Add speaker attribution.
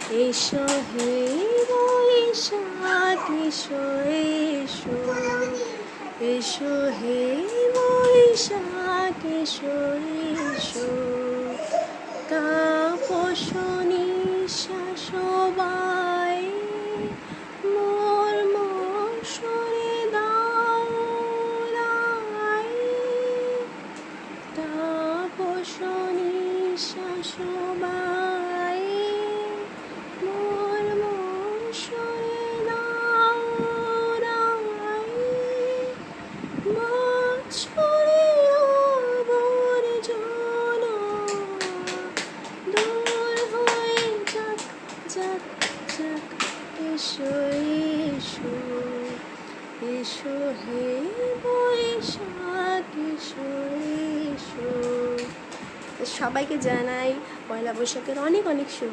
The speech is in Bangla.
Speaker 1: এসো হে বৈশাখ এসো এসো, এসো হে বৈশাখ এসো এসো, তাপস নিঃশ্বাস বাই মোর মসরে দাও রাই, তাপস নিঃশ্বাস বাই মোর মসরে দাও রাই, বছরে আবর্জনা দূর হয়ে যাক যাক যাক, এসো এসো, এসো হে বৈশাখ এসো এসো। সবাইকে জানাই পয়লা বৈশাখের অনেক অনেক শুভেচ্ছা।